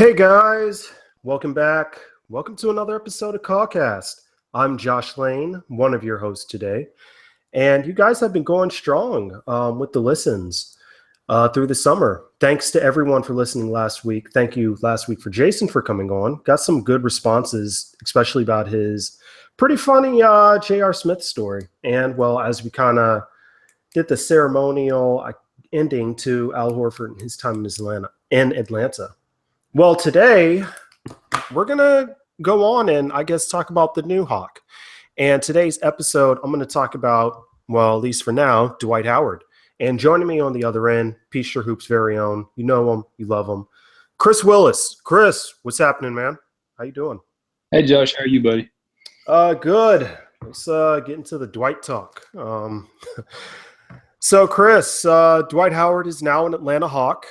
Hey guys, welcome back. Welcome to another episode of Caw Cast. I'm Josh Lane, one of your hosts today, and you guys have been going strong with the listens through the summer. Thanks to everyone for listening last week. Thank you last week for Jason for coming on. Got some good responses, especially about his pretty funny J.R. Smith story. And well, as we kind of did the ceremonial ending to Al Horford and his time in Atlanta. Well, today we're going to go on and I guess talk about the new Hawk. And today's episode, I'm going to talk about, well, at least for now, Dwight Howard. And joining me on the other end, Peachtree Hoop's very own, you know him, you love him, Chris Willis. Chris, what's happening, man? How you doing? Hey, Josh, how are you, buddy? Good. Let's get into the Dwight talk. So, Chris, Dwight Howard is now an Atlanta Hawk.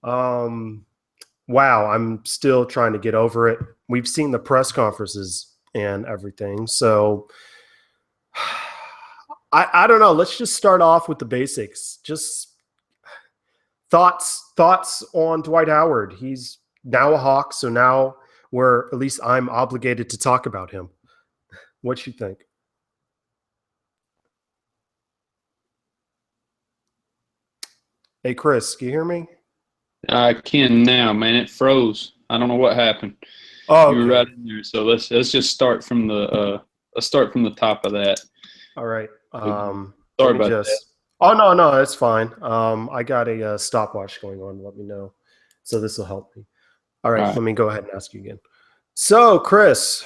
Wow, I'm still trying to get over it. We've seen the press conferences and everything. So I don't know. Let's just start off with the basics. Just thoughts on Dwight Howard. He's now a Hawk, so now at least I'm obligated to talk about him. What you think? Hey, Chris, can you hear me? I can now, man. It froze. I don't know what happened. Oh, You were okay. right in there. So let's just start from the top of that. All right. Sorry Let me about just. that. Oh no, it's fine. I got a stopwatch going on. Let me know, so this will help me. All right, All right. let me go ahead and ask you again. So, Chris,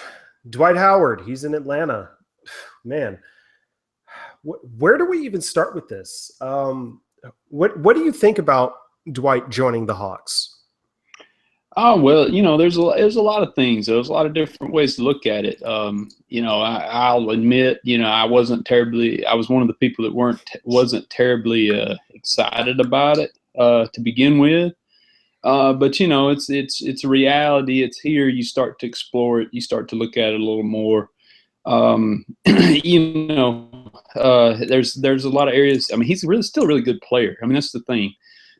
Dwight Howard, he's in Atlanta. Man, where do we even start with this? What do you think about Dwight joining the Hawks? Oh well, there's a lot of things. There's a lot of different ways to look at it. I'll admit, I wasn't terribly. I was one of the people that wasn't terribly excited about it to begin with. But it's a reality. It's here. You start to explore it. You start to look at it a little more. There's a lot of areas. I mean, he's still a really good player. I mean, that's the thing.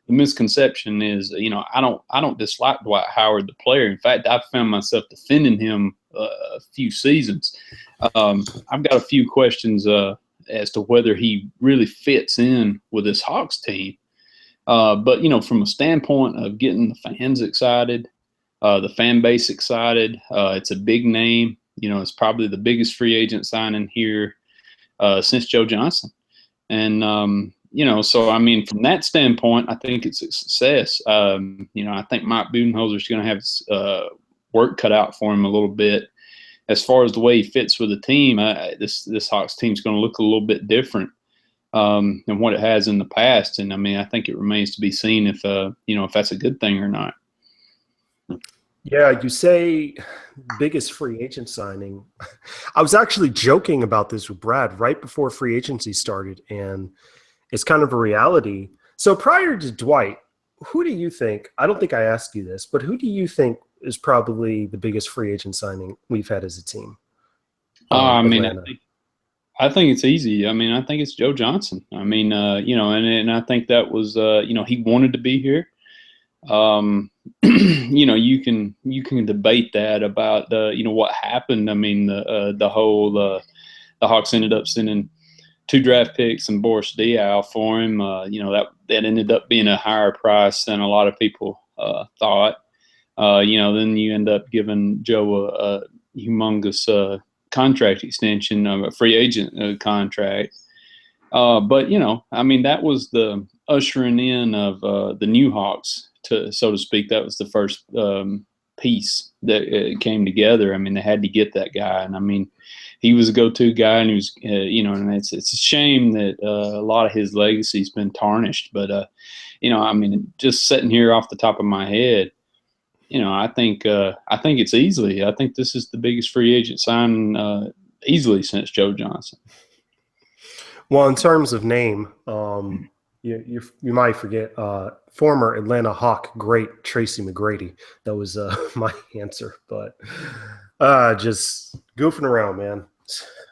The misconception is, I don't dislike Dwight Howard, the player. In fact, I've found myself defending him a few seasons. I've got a few questions as to whether he really fits in with this Hawks team. But from a standpoint of getting the fans excited, the fan base excited, it's a big name. It's probably the biggest free agent signing here since Joe Johnson. And, so, I mean, from that standpoint, I think it's a success. I think Mike Budenholzer's going to have work cut out for him a little bit. As far as the way he fits with the team, this Hawks team is going to look a little bit different than what it has in the past. And, I mean, I think it remains to be seen if that's a good thing or not. Yeah, you say biggest free agent signing. I was actually joking about this with Brad right before free agency started, and it's kind of a reality. So prior to Dwight, who do you think, I don't think I asked you this, but who do you think is probably the biggest free agent signing we've had as a team? I mean, Atlanta. I think it's easy. I mean, I think it's Joe Johnson. I mean, and I think that was, he wanted to be here. You can debate that about what happened. I mean, the Hawks ended up sending 2 draft picks and Boris Diaw for him. That ended up being a higher price than a lot of people thought. Then you end up giving Joe a humongous contract extension, a free agent contract. But I mean, that was the ushering in of the new Hawks, so to speak. That was the first piece that came together. I mean, they had to get that guy, and I mean, he was a go-to guy, and he was, and it's a shame that a lot of his legacy's been tarnished. But I mean, just sitting here off the top of my head, I think it's easily. I think this is the biggest free agent signing easily since Joe Johnson. Well, in terms of name, you might forget former Atlanta Hawk great Tracy McGrady. That was my answer, but just goofing around, man.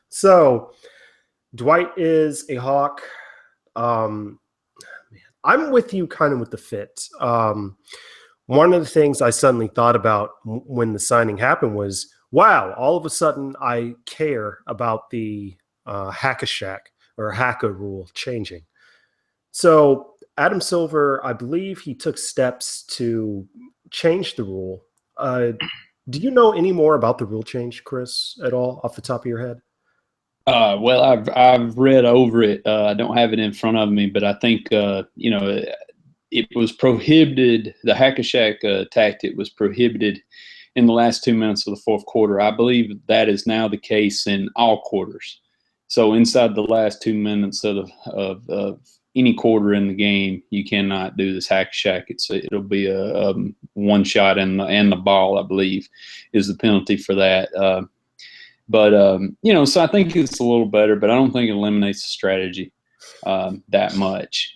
So Dwight is a Hawk. Man, I'm with you kind of with the fit. one of the things I suddenly thought about when the signing happened was, wow, all of a sudden I care about the hack-a-shack or hacka rule changing. So Adam Silver, I believe he took steps to change the rule. Do you know any more about the rule change, Chris, at all off the top of your head? Well, I've read over it. I don't have it in front of me, but I think it was prohibited. The hack-a-shack tactic was prohibited in the last 2 minutes of the fourth quarter. I believe that is now the case in all quarters. So inside the last 2 minutes of any quarter in the game, you cannot do this hack-a-shack. It'll be a one shot and the ball, I believe, is the penalty for that. So I think it's a little better, but I don't think it eliminates the strategy that much.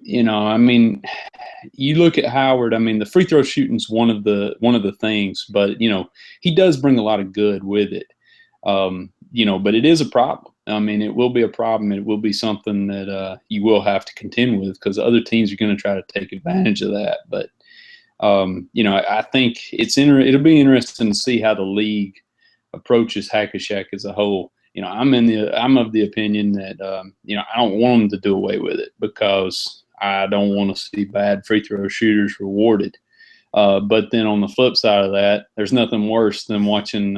You look at Howard. I mean, the free throw shooting is one of the things, but he does bring a lot of good with it. But it is a problem. I mean, it will be a problem. It will be something that you will have to contend with because other teams are going to try to take advantage of that. But I think it'll be interesting to see how the league approaches hack-a-shack as a whole. I'm of the opinion that I don't want them to do away with it because I don't want to see bad free throw shooters rewarded. But then on the flip side of that, there's nothing worse than watching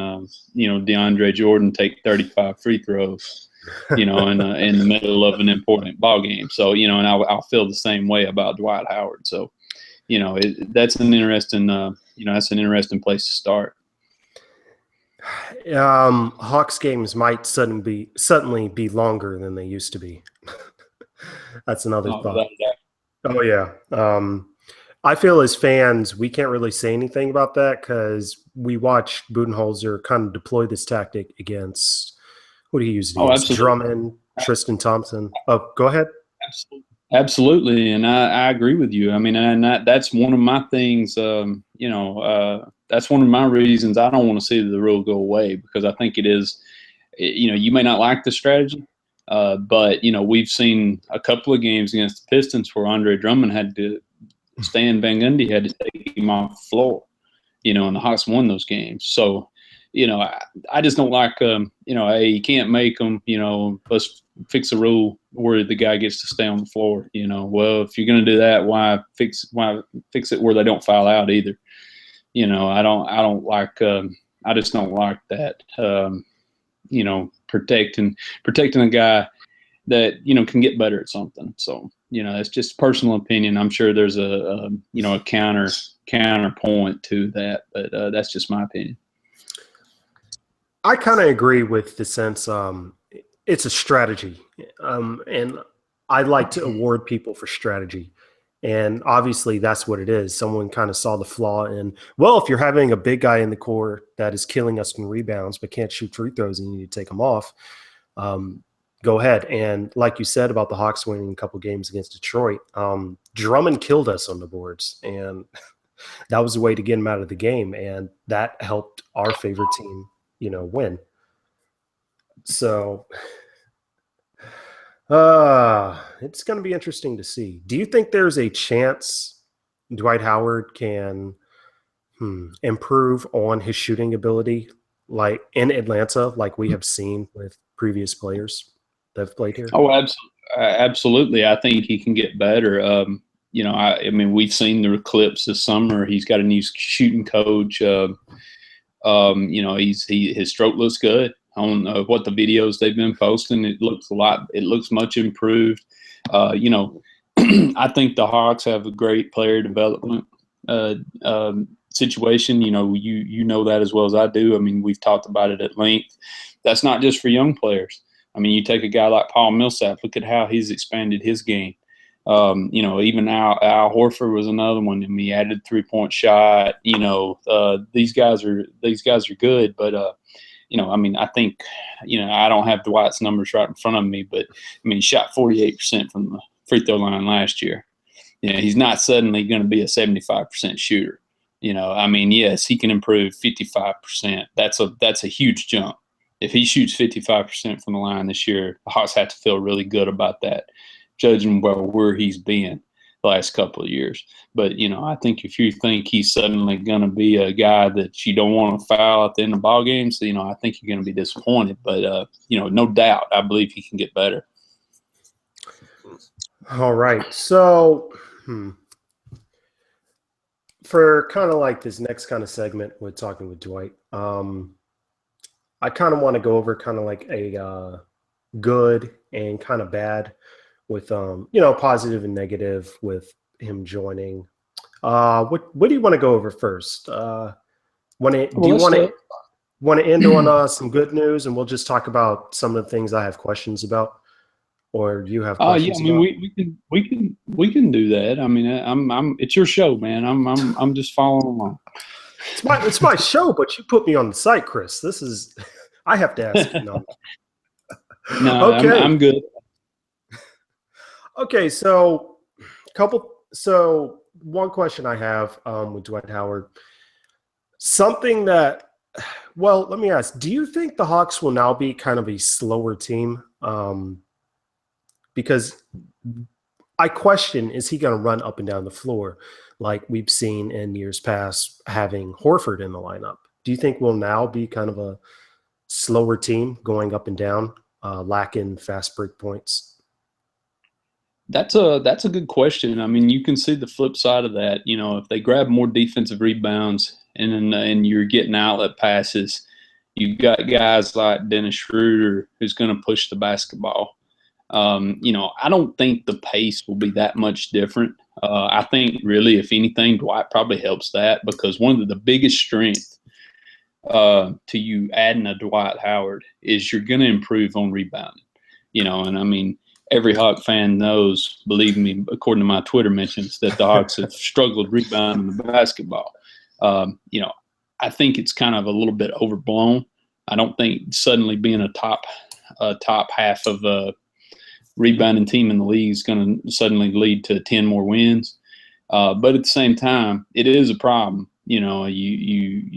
DeAndre Jordan take 35 free throws, in the middle of an important ball game. So and I'll feel the same way about Dwight Howard. So that's an interesting place to start. Hawks games might suddenly be longer than they used to be. That's another thought. Oh yeah. I feel as fans, we can't really say anything about that because we watched Budenholzer kind of deploy this tactic against, who did he use? Drummond, Tristan Thompson. Oh, go ahead. Absolutely. And I agree with you. I mean, that's one of my things, that's one of my reasons I don't want to see the rule go away because I think it is, you may not like the strategy, but, we've seen a couple of games against the Pistons where Andre Drummond had to Stan Van Gundy had to take him off the floor, and the Hawks won those games. So, I just don't like, hey, you can't make them, let's fix a rule where the guy gets to stay on the floor. Well, if you're going to do that, why fix it where they don't foul out either? I don't like, I just don't like that, protecting a guy that, can get better at something. So, it's just personal opinion. I'm sure there's a counterpoint to that, but that's just my opinion. I kind of agree with the sense it's a strategy, and I like to award people for strategy. And obviously that's what it is. Someone kind of saw the flaw in, well, if you're having a big guy in the core that is killing us in rebounds but can't shoot free throws and you need to take them off, go ahead. And like you said about the Hawks winning a couple games against Detroit, Drummond killed us on the boards, and that was a way to get him out of the game, and that helped our favorite team, win. So it's going to be interesting to see. Do you think there's a chance Dwight Howard can improve on his shooting ability, like in Atlanta, like we have seen with previous players that have played here? Oh, absolutely. I think he can get better. I mean, we've seen the clips this summer. He's got a new shooting coach. His stroke looks good on what the videos they've been posting. It looks much improved. I think the Hawks have a great player development situation. You know that as well as I do. I mean, we've talked about it at length. That's not just for young players. I mean, you take a guy like Paul Millsap, look at how he's expanded his game. Even Al Horford was another one. I mean, he added 3-point shot. These guys are good, but I mean, I think, I don't have Dwight's numbers right in front of me, but I mean, he shot 48% from the free throw line last year. He's not suddenly going to be a 75% shooter. I mean, yes, he can improve 55%. That's a huge jump. If he shoots 55% from the line this year, the Hawks have to feel really good about that, judging by where he's been. the last couple of years. But, I think if you think he's suddenly going to be a guy that you don't want to foul at the end of ball games, I think you're going to be disappointed. But, no doubt, I believe he can get better. All right. So for kind of like this next kind of segment with talking with Dwight, I kind of want to go over kind of like a good and kind of bad with positive and negative with him joining. What do you want to go over first? Do you want to end on some good news, and we'll just talk about some of the things I have questions about, or do you have questions? Yeah, I mean, we can do that. I mean, it's your show, man. I'm just following along. It's my show, but you put me on the site, Chris. This is I have to ask you. No, okay. I'm good. Okay, so one question I have with Dwight Howard, something that, well, let me ask, do you think the Hawks will now be kind of a slower team? Because I question, is he going to run up and down the floor like we've seen in years past having Horford in the lineup? Do you think we'll now be kind of a slower team going up and down, lacking fast break points? That's a good question. I mean, you can see the flip side of that. If they grab more defensive rebounds and you're getting outlet passes, you've got guys like Dennis Schroeder who's going to push the basketball. I don't think the pace will be that much different. I think really, if anything, Dwight probably helps that, because one of the biggest strengths to you adding a Dwight Howard is you're going to improve on rebounding. And I mean, every Hawk fan knows, believe me, according to my Twitter mentions, that the Hawks have struggled rebounding the basketball. I think it's kind of a little bit overblown. I don't think suddenly being a top half of a rebounding team in the league is going to suddenly lead to 10 more wins. But at the same time, it is a problem. You've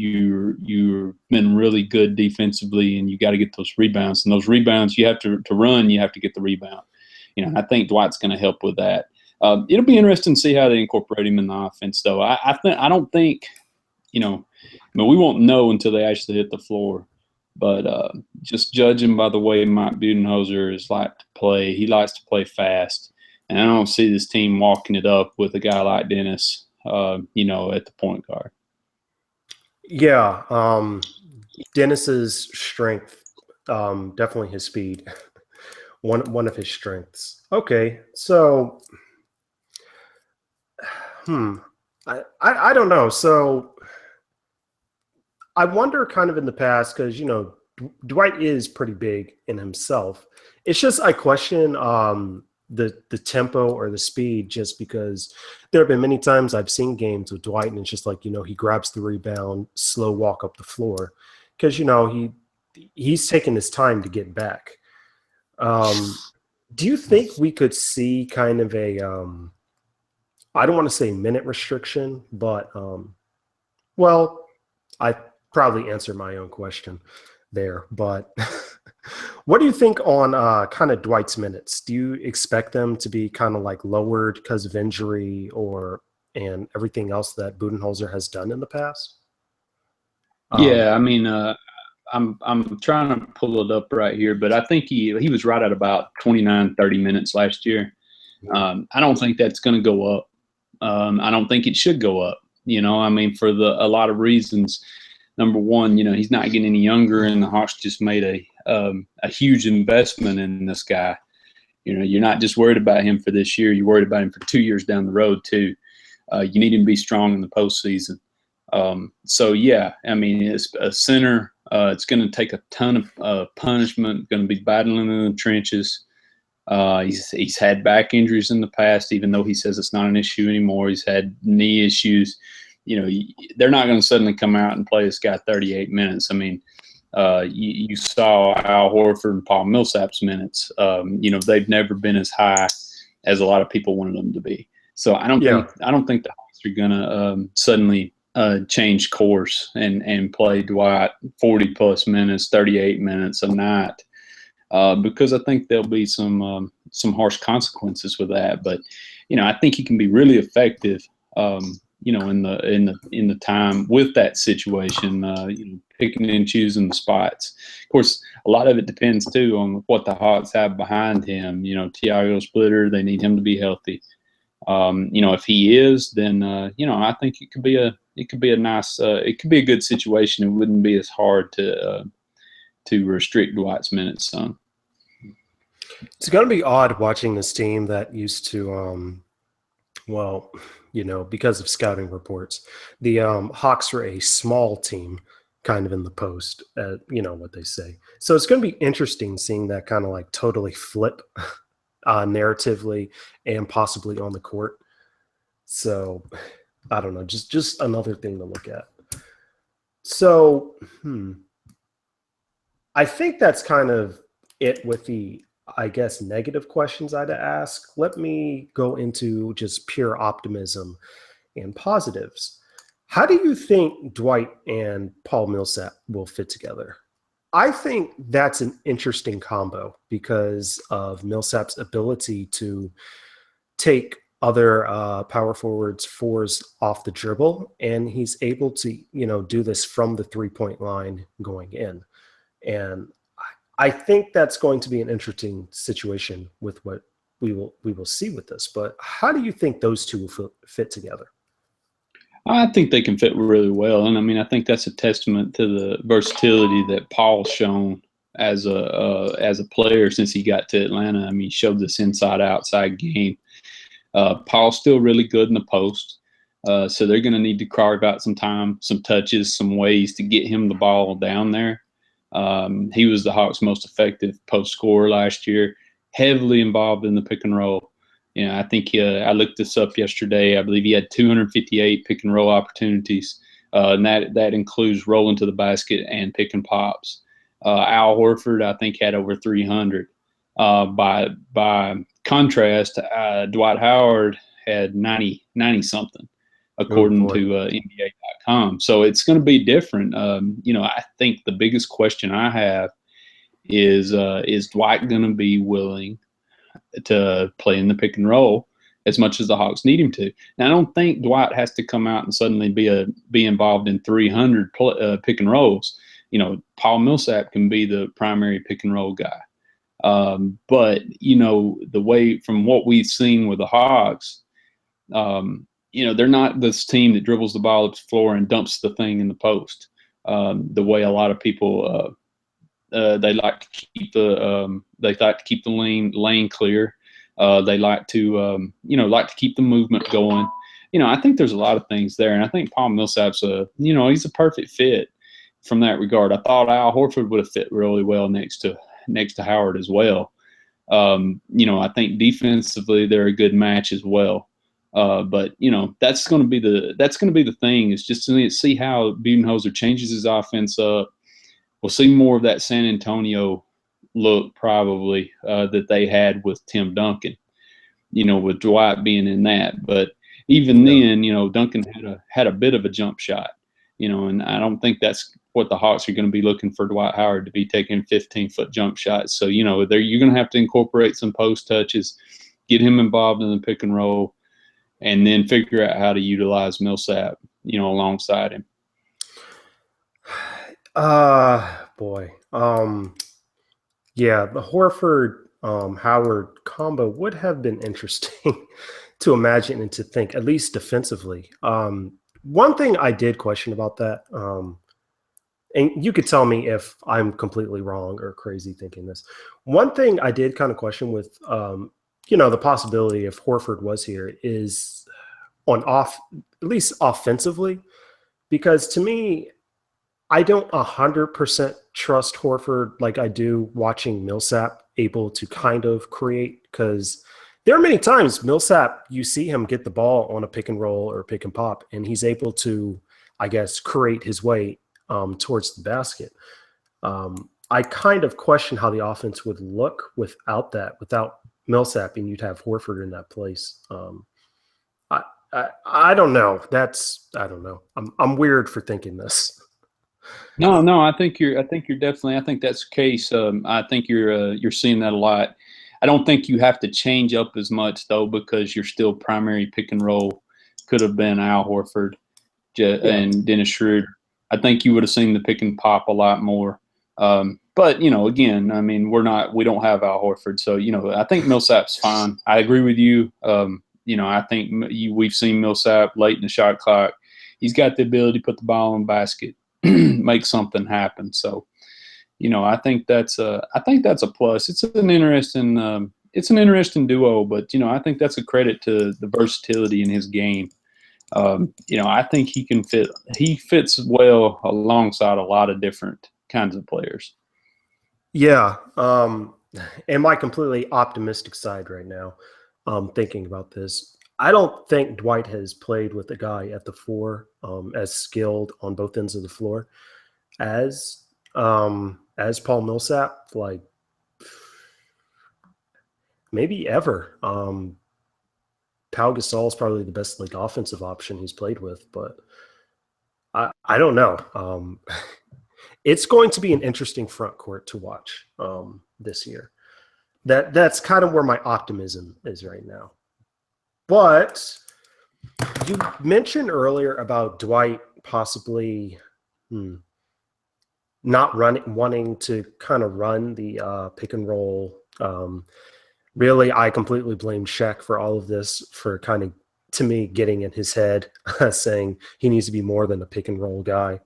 been really good defensively, and you got to get those rebounds. And those rebounds, you have to run. You have to get the rebound. I think Dwight's going to help with that. It'll be interesting to see how they incorporate him in the offense, though. I don't think, we won't know until they actually hit the floor. But just judging by the way Mike Budenholzer is like to play, he likes to play fast. And I don't see this team walking it up with a guy like Dennis, at the point guard. Yeah, Dennis's strength, definitely his speed, one of his strengths. Okay, so, I don't know. So I wonder, kind of in the past, because Dwight is pretty big in himself. It's just I question the tempo or the speed, just because there have been many times I've seen games with Dwight, and it's just like, he grabs the rebound, slow walk up the floor, because he's taking his time to get back. Do you think we could see kind of a I don't want to say minute restriction, but I probably answered my own question there, but what do you think on kind of Dwight's minutes? Do you expect them to be kind of like lowered because of injury and everything else that Budenholzer has done in the past? Yeah, I mean, I'm trying to pull it up right here, but I think he was right at about 29, 30 minutes last year. I don't think that's going to go up. I don't think it should go up. I mean, for a lot of reasons. Number one, he's not getting any younger, and the Hawks just made a huge investment in this guy. You're not just worried about him for this year; you're worried about him for 2 years down the road too. You need him to be strong in the postseason. So yeah, I mean, it's a center. It's going to take a ton of punishment. Going to be battling in the trenches. He's had back injuries in the past, even though he says it's not an issue anymore. He's had knee issues. They're not going to suddenly come out and play this guy 38 minutes. I mean, you saw Al Horford and Paul Millsap's minutes. They've never been as high as a lot of people wanted them to be. So I don't think the Hawks are going to suddenly change course and play Dwight 40 plus minutes, 38 minutes a night. because I think there'll be some harsh consequences with that. But I think he can be really effective. In the time with that situation, picking and choosing the spots. Of course, a lot of it depends too on what the Hawks have behind him. Tiago Splitter, they need him to be healthy. If he is, then I think it could be a nice, it could be a good situation. It wouldn't be as hard to restrict Dwight's minutes some. It's going to be odd watching this team that used to, because of scouting reports, the Hawks were a small team kind of in the post, what they say. So it's going to be interesting seeing that kind of like totally flip narratively and possibly on the court. So I don't know, just another thing to look at. So I think that's kind of it with the, I guess, negative questions I'd ask. Let me go into just pure optimism and positives. How do you think Dwight and Paul Millsap will fit together? I think that's an interesting combo because of Millsap's ability to take other power forwards fours off the dribble, and he's able to, do this from the 3-point line going in. And I think that's going to be an interesting situation with what we will see with this. But how do you think those two will fit together? I think they can fit really well, and I think that's a testament to the versatility that Paul's shown as a player since he got to Atlanta. He showed this inside-outside game. Paul's still really good in the post, so they're going to need to carve out some time, some touches, some ways to get him the ball down there. He was the Hawks' most effective post scorer last year, heavily involved in the pick and roll. I think I looked this up yesterday. I believe he had 258 pick and roll opportunities, and that includes rolling to the basket and pick and pops. Al Horford, I think, had over 300. By contrast, Dwight Howard had 90 something, according to NBA.com. So it's going to be different. I think the biggest question I have is Dwight going to be willing to play in the pick and roll as much as the Hawks need him to? Now, I don't think Dwight has to come out and suddenly be involved in 300 pick and rolls. Paul Millsap can be the primary pick and roll guy. But the way from what we've seen with the Hawks, they're not this team that dribbles the ball up the floor and dumps the thing in the post. The way a lot of people they like to keep the lane clear. They like to keep the movement going. I think there's a lot of things there, and I think Paul Millsap's he's a perfect fit from that regard. I thought Al Horford would have fit really well next to Howard as well. I think defensively they're a good match as well. But that's going to be the thing, is just to see how Budenholzer changes his offense up. We'll see more of that San Antonio look probably that they had with Tim Duncan, with Dwight being in that. But even then, Duncan had a bit of a jump shot, and I don't think that's what the Hawks are going to be looking for Dwight Howard to be taking 15-foot jump shots. So, you're going to have to incorporate some post touches, get him involved in the pick and roll, and then figure out how to utilize Millsap, alongside him. Boy. Yeah, the Horford Howard combo would have been interesting to imagine and to think, at least defensively. One thing I did question about that, and you could tell me if I'm completely wrong or crazy thinking this. One thing I did kind of question with, the possibility if Horford was here is at least offensively, because to me, I don't 100% trust Horford like I do watching Millsap able to kind of create, because there are many times Millsap, you see him get the ball on a pick and roll or pick and pop, and he's able to, I guess, create his way towards the basket. I kind of question how the offense would look without Millsap, and you'd have Horford in that place. I don't know. I don't know. I'm weird for thinking this. No, I think you're definitely. I think that's the case. I think you're seeing that a lot. I don't think you have to change up as much though, because your still primary pick and roll could have been Al Horford Yeah. and Dennis Schroeder. I think you would have seen the pick and pop a lot more. But again, I mean, we don't have Al Horford, so I think Millsap's fine. I agree with you. I think we've seen Millsap late in the shot clock. He's got the ability to put the ball in the basket, make something happen. So, I think that's a plus. It's an interesting duo, but I think that's a credit to the versatility in his game. I think he fits well alongside a lot of different kinds of players. Yeah. And my completely optimistic side right now, thinking about this, I don't think Dwight has played with a guy at the four as skilled on both ends of the floor as Paul Millsap, like maybe ever. Pau Gasol is probably the best like offensive option he's played with, but I don't know. It's going to be an interesting front court to watch this year. That's kind of where my optimism is right now. But you mentioned earlier about Dwight possibly not wanting to kind of run the pick and roll. Really, I completely blame Shaq for all of this, for kind of, to me, getting in his head, saying he needs to be more than a pick and roll guy.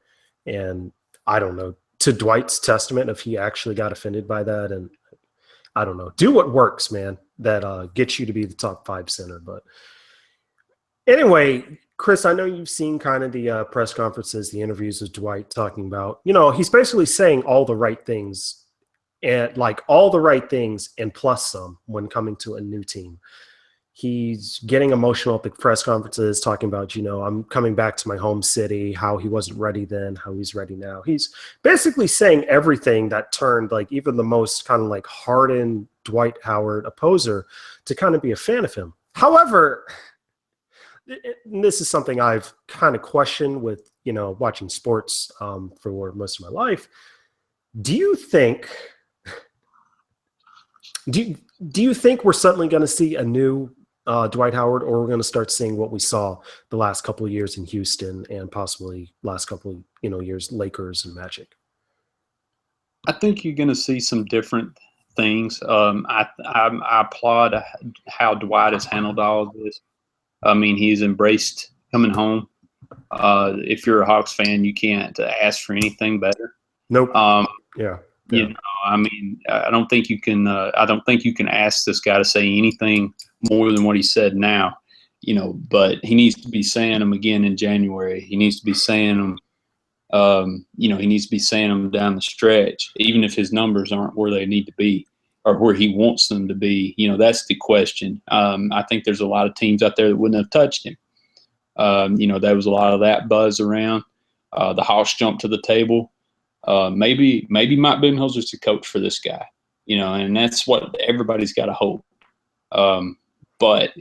And I don't know, to Dwight's testament, if he actually got offended by that. And I don't know, do what works, man, that gets you to be the top 5 center. But anyway, Chris, I know you've seen kind of the press conferences, the interviews with Dwight talking about, he's basically saying all the right things, and like all the right things and plus some when coming to a new team. He's getting emotional at the press conferences, talking about, I'm coming back to my home city, how he wasn't ready then, how he's ready now. He's basically saying everything that turned like even the most kind of like hardened Dwight Howard opposer to kind of be a fan of him. However, this is something I've kind of questioned with, watching sports for most of my life. Do you think we're suddenly going to see a new Dwight Howard, or we're going to start seeing what we saw the last couple of years in Houston and possibly last couple of years Lakers and Magic? I think you're going to see some different things. I applaud how Dwight has handled all of this. I mean, he's embraced coming home. If you're a Hawks fan, you can't ask for anything better. Nope. Yeah. I mean, I don't think you can. I don't think you can ask this guy to say anything more than what he said now. But he needs to be saying them again in January. He needs to be saying them. He needs to be saying them down the stretch, even if his numbers aren't where they need to be or where he wants them to be. That's the question. I think there's a lot of teams out there that wouldn't have touched him. There was a lot of that buzz around. The Hawks jumped to the table. Maybe Mike Budenholzer's the coach for this guy, and that's what everybody's got to hope. But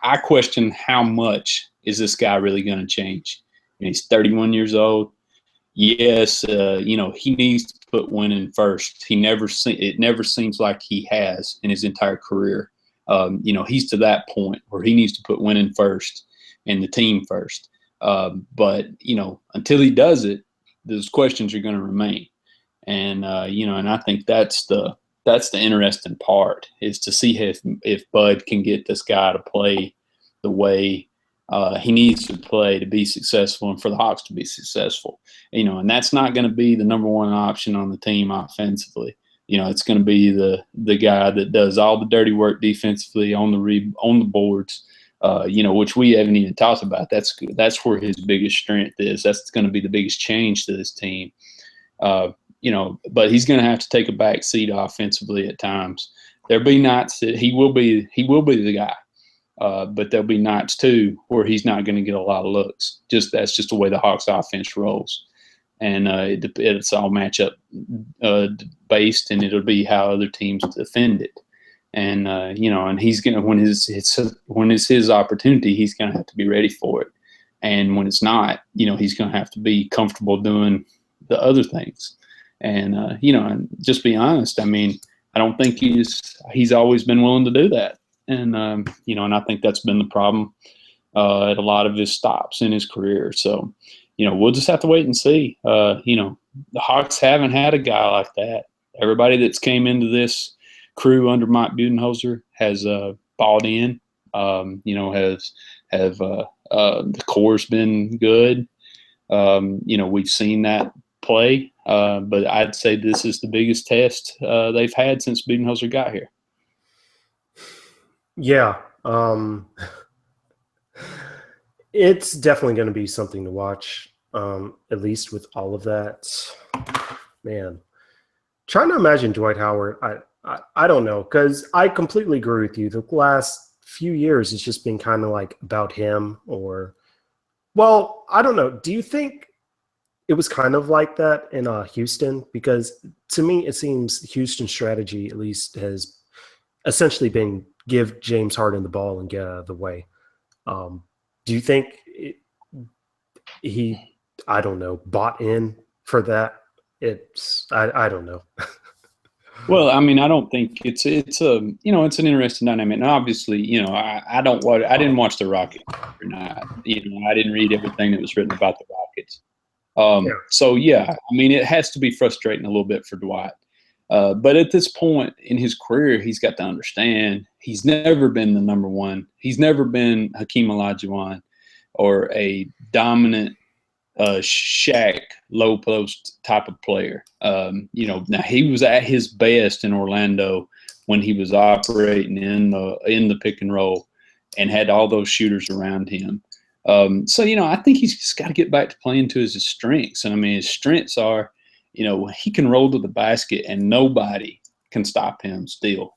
I question how much is this guy really going to change? He's 31 years old. Yes, he needs to put winning first. It never seems like he has in his entire career. He's to that point where he needs to put winning first and the team first. But until he does it, those questions are going to remain. And and I think that's the interesting part, is to see if Bud can get this guy to play the way he needs to play to be successful and for the Hawks to be successful. And that's not going to be the number one option on the team offensively. It's going to be the guy that does all the dirty work defensively on the boards. Which we haven't even talked about. That's where his biggest strength is. That's going to be the biggest change to this team. But he's going to have to take a back seat offensively at times. There'll be nights that he will be the guy, but there'll be nights too where he's not going to get a lot of looks. That's just the way the Hawks offense rolls, and it's all matchup based, and it'll be how other teams defend it. And and he's gonna, when it's his opportunity, he's gonna have to be ready for it. And when it's not, he's gonna have to be comfortable doing the other things. And and just be honest. I mean, I don't think he's always been willing to do that. And and I think that's been the problem at a lot of his stops in his career. So, we'll just have to wait and see. The Hawks haven't had a guy like that. Everybody that's came into this crew under Mike Budenholzer has bought in. The core's been good. We've seen that play, but I'd say this is the biggest test they've had since Budenholzer got here. Yeah. It's definitely going to be something to watch, at least with all of that. Man, trying to imagine Dwight Howard, I don't know, because I completely agree with you. The last few years has just been kind of like about him well, I don't know. Do you think it was kind of like that in Houston? Because to me, it seems Houston's strategy at least has essentially been give James Harden the ball and get out of the way. Do you think he, I don't know, bought in for that? I don't know. Well, I mean, I don't think it's it's an interesting dynamic. And obviously, I didn't watch the Rockets every night. I didn't read everything that was written about the Rockets. So yeah, I mean, it has to be frustrating a little bit for Dwight. But at this point in his career, he's got to understand he's never been the number one. He's never been Hakeem Olajuwon or a dominant Shaq low post type of player. Now he was at his best in Orlando when he was operating in the pick and roll and had all those shooters around him. I think he's just got to get back to playing to his strengths. And I mean, his strengths are, he can roll to the basket and nobody can stop him still.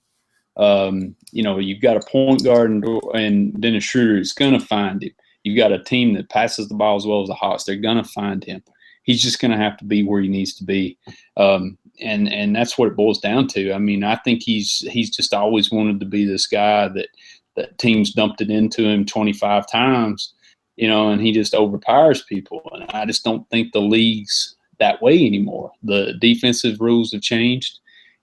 You've got a point guard and then a shooter who's going to find him. You've got a team that passes the ball as well as the Hawks. They're going to find him. He's just going to have to be where he needs to be. And that's what it boils down to. I mean, I think he's just always wanted to be this guy that teams dumped it into him 25 times, and he just overpowers people. And I just don't think the league's that way anymore. The defensive rules have changed.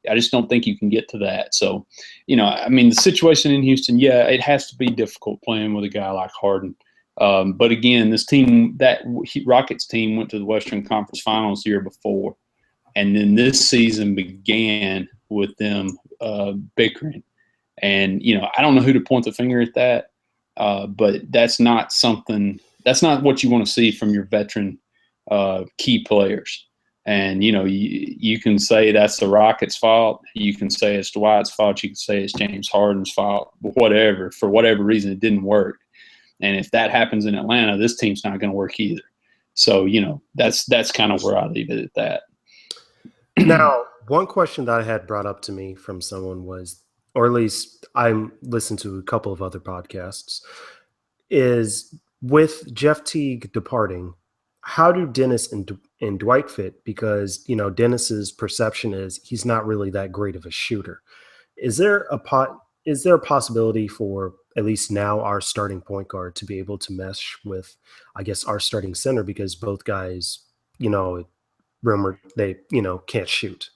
I just don't think you can get to that. So, I mean, the situation in Houston, yeah, it has to be difficult playing with a guy like Harden. But again, this team, that Rockets team, went to the Western Conference Finals the year before. And then this season began with them bickering. And, I don't know who to point the finger at that, but that's not what you want to see from your veteran key players. And, you can say that's the Rockets' fault. You can say it's Dwight's fault. You can say it's James Harden's fault. Whatever. For whatever reason, it didn't work. And if that happens in Atlanta, this team's not going to work either. So, that's kind of where I leave it at that. Now, one question that I had brought up to me from someone was, or at least I listened to a couple of other podcasts, is with Jeff Teague departing, how do Dennis and Dwight fit? Because, Dennis's perception is he's not really that great of a shooter. Is there a possibility for, at least now, our starting point guard to be able to mesh with, I guess, our starting center, because both guys, rumored they, can't shoot?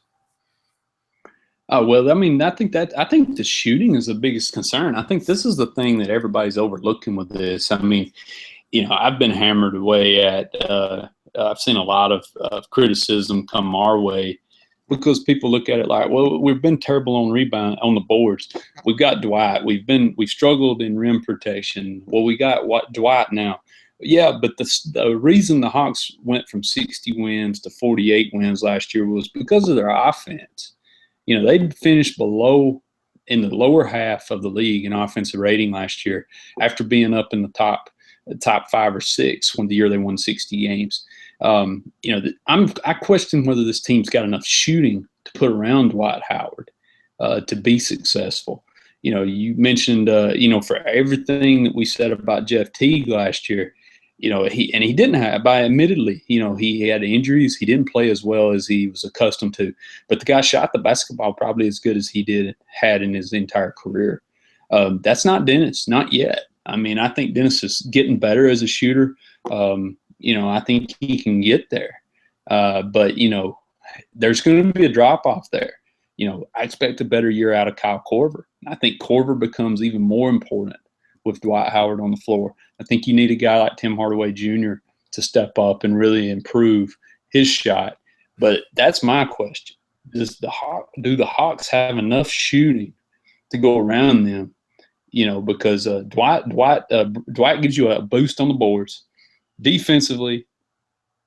Well, I mean, I think the shooting is the biggest concern. I think this is the thing that everybody's overlooking with this. I mean, I've been hammered away at. I've seen a lot of criticism come our way because people look at it like, well, we've been terrible on rebound on the boards. We've got Dwight. We've struggled in rim protection. Well, we got Dwight now. Yeah, but the reason the Hawks went from 60 wins to 48 wins last year was because of their offense. They finished below in the lower half of the league in offensive rating last year after being up in the top 5 or 6 when the year they won 60 games. I question whether this team's got enough shooting to put around Dwight Howard to be successful. You mentioned, for everything that we said about Jeff Teague last year, he didn't have, admittedly, he had injuries. He didn't play as well as he was accustomed to, but the guy shot the basketball probably as good as he had in his entire career. That's not Dennis, not yet. I mean, I think Dennis is getting better as a shooter. I think he can get there. But, there's going to be a drop-off there. I expect a better year out of Kyle Korver. I think Korver becomes even more important with Dwight Howard on the floor. I think you need a guy like Tim Hardaway Jr. to step up and really improve his shot. But that's my question. Do the Hawks have enough shooting to go around them? Because Dwight gives you a boost on the boards. Defensively,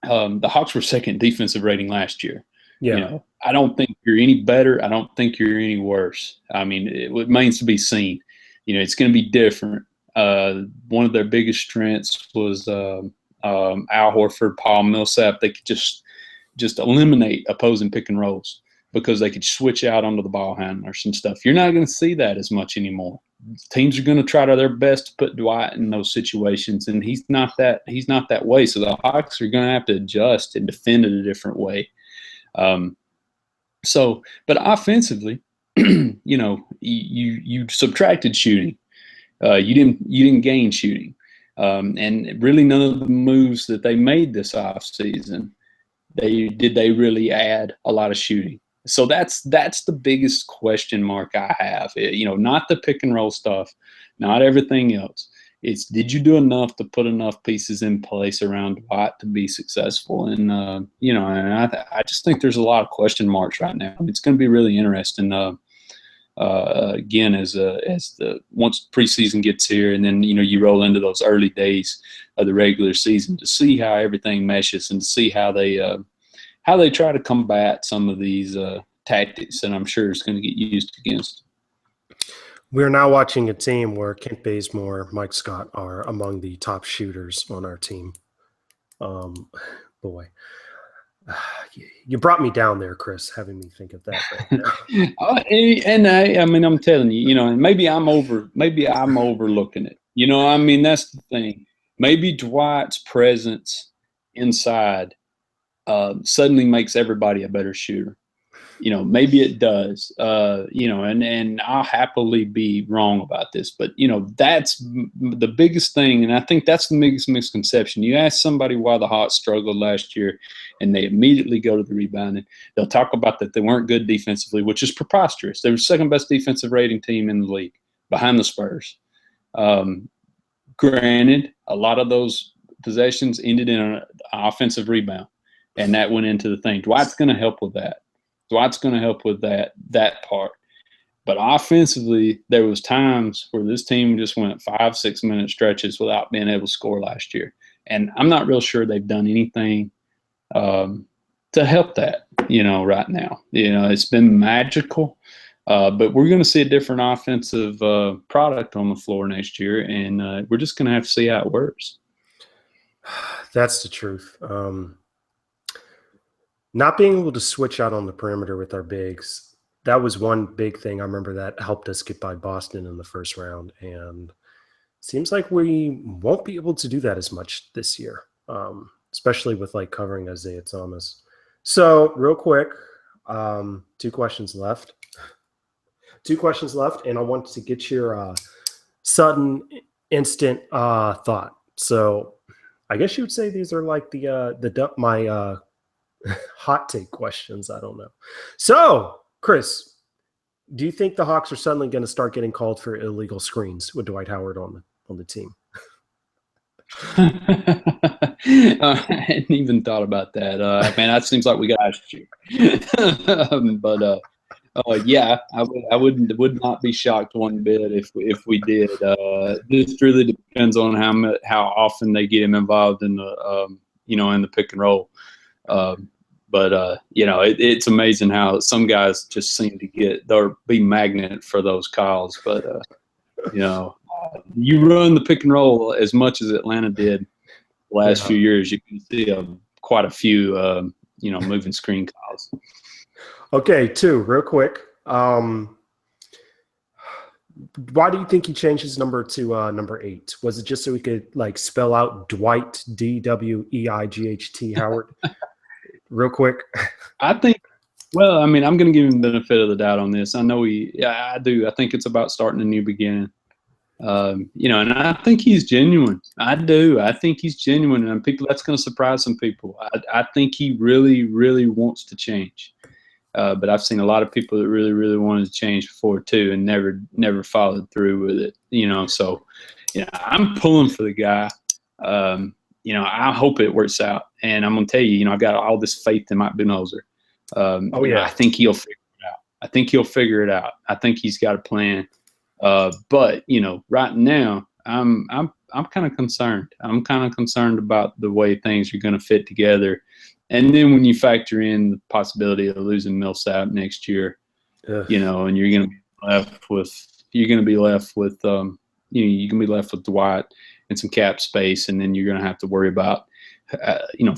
the Hawks were second defensive rating last year. Yeah. I don't think you're any better. I don't think you're any worse. I mean, it remains to be seen. It's going to be different. One of their biggest strengths was Al Horford, Paul Millsap. They could just eliminate opposing pick and rolls because they could switch out onto the ball handlers and stuff. You're not going to see that as much anymore. Teams are going to try their best to put Dwight in those situations, and he's not that way. So the Hawks are going to have to adjust and defend it a different way. But offensively, you subtracted shooting. You didn't gain shooting. And really none of the moves that they made this offseason, they really add a lot of shooting. So that's the biggest question mark I have. Not the pick and roll stuff, not everything else. It's, did you do enough to put enough pieces in place around Dwight to be successful? And I just think there's a lot of question marks right now. It's going to be really interesting. Again, as the once preseason gets here, and then you roll into those early days of the regular season to see how everything meshes and to see how they try to combat some of these tactics that I'm sure is going to get used against. We're now watching a team where Kent Bazemore, Mike Scott are among the top shooters on our team. Boy, you brought me down there, Chris, having me think of that right now. And I'm telling you, and maybe I'm overlooking it. That's the thing. Maybe Dwight's presence inside suddenly makes everybody a better shooter. Maybe it does, and I'll happily be wrong about this, but, that's the biggest thing. And I think that's the biggest misconception. You ask somebody why the Hawks struggled last year and they immediately go to the rebounding. They'll talk about that they weren't good defensively, which is preposterous. They were the second best defensive rating team in the league behind the Spurs. Granted, a lot of those possessions ended in an offensive rebound, and that went into the thing. Dwight's going to help with that. That part. But offensively, there was times where this team just went 5-6 minute stretches without being able to score last year. And I'm not real sure they've done anything to help that, right now. It's been magical. But we're going to see a different offensive product on the floor next year, and we're just going to have to see how it works. That's the truth. Not being able to switch out on the perimeter with our bigs, that was one big thing I remember that helped us get by Boston in the first round. And seems like we won't be able to do that as much this year, especially with covering Isaiah Thomas. So real quick, two questions left. And I want to get your sudden instant thought. So I guess you would say these are like my hot take questions. I don't know. So, Chris, do you think the Hawks are suddenly going to start getting called for illegal screens with Dwight Howard on the team? I hadn't even thought about that. Man, that seems like we got to shoot. Yeah, I would not be shocked one bit if we did. This really depends on how often they get him involved in the in the pick and roll. It's amazing how some guys just seem to be magnet for those calls. But you run the pick and roll as much as Atlanta did the last few years, you can see quite a few moving screen calls. Okay, two real quick. Why do you think he changed his number to number 8? Was it just so he could spell out Dwight, Dwieight Howard? Real quick. I think, I'm going to give him the benefit of the doubt on this. I know I do. I think it's about starting a new beginning. And I think he's genuine. I do. I think he's genuine, and that's going to surprise some people. I think he really, really wants to change. But I've seen a lot of people that really, really wanted to change before too, and never followed through with it. So I'm pulling for the guy. I hope it works out, and I'm gonna tell you, I've got all this faith in Mike Budenholzer. I think he'll figure it out. I think he's got a plan. But right now, I'm kind of concerned. I'm kind of concerned about the way things are going to fit together. And then when you factor in the possibility of losing Millsap next year, and you're going to be left with Dwight and some cap space, and then you're going to have to worry about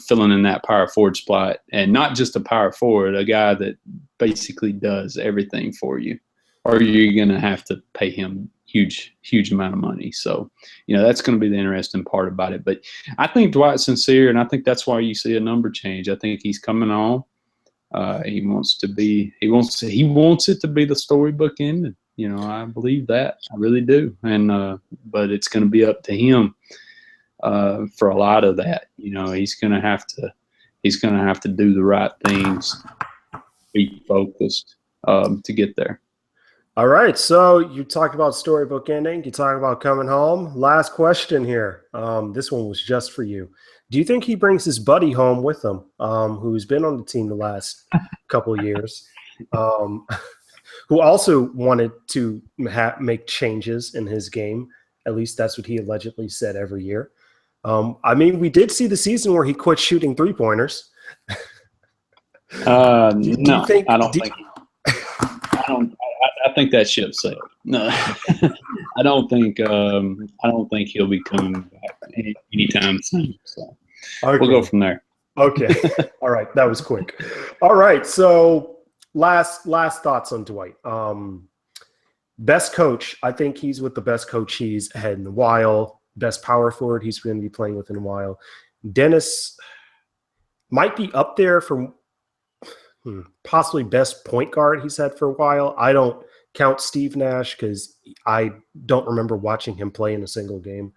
filling in that power forward spot, and not just a power forward, a guy that basically does everything for you, or you're going to have to pay him huge amount of money. So, that's going to be the interesting part about it. But I think Dwight's sincere, and I think that's why you see a number change. I think he's coming on. He wants it to be the storybook ending. I believe that. I really do. And but it's going to be up to him for a lot of that. He's going to have to do the right things, be focused to get there. All right, so you talked about storybook ending. You talk about coming home. Last question here. This one was just for you. Do you think he brings his buddy home with him, who's been on the team the last couple of years, who also wanted to make changes in his game? At least that's what he allegedly said every year. We did see the season where he quit shooting three-pointers. I think that ship sailed. No, I don't think he'll be coming back anytime soon. So we'll go from there. Okay. All right. That was quick. All right. So last thoughts on Dwight. Best coach. I think he's with the best coach he's had in a while. Best power forward he's going to be playing with in a while. Dennis might be up there for possibly best point guard he's had for a while. I don't count Steve Nash because I don't remember watching him play in a single game.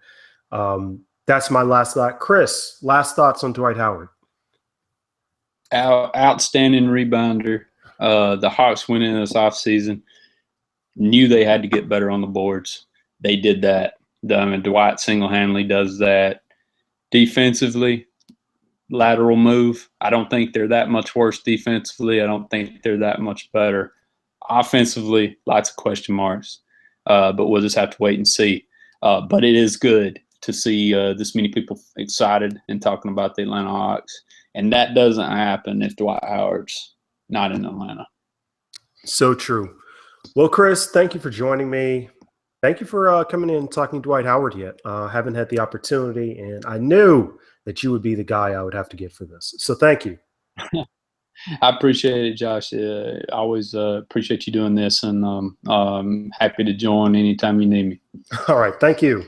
That's my last thought. Chris, last thoughts on Dwight Howard. Outstanding rebounder. The Hawks went in this offseason, knew they had to get better on the boards. They did that. Dwight single-handedly does that. Defensively, lateral move. I don't think they're that much worse defensively. I don't think they're that much better. Offensively, lots of question marks, but we'll just have to wait and see. But it is good to see this many people excited and talking about the Atlanta Hawks, and that doesn't happen if Dwight Howard's not in Atlanta. So true. Well, Chris, thank you for joining me. Thank you for coming in and talking to Dwight Howard yet. Haven't had the opportunity, and I knew that you would be the guy I would have to get for this. So thank you. I appreciate it, Josh. I always appreciate you doing this, and happy to join anytime you need me. All right. Thank you.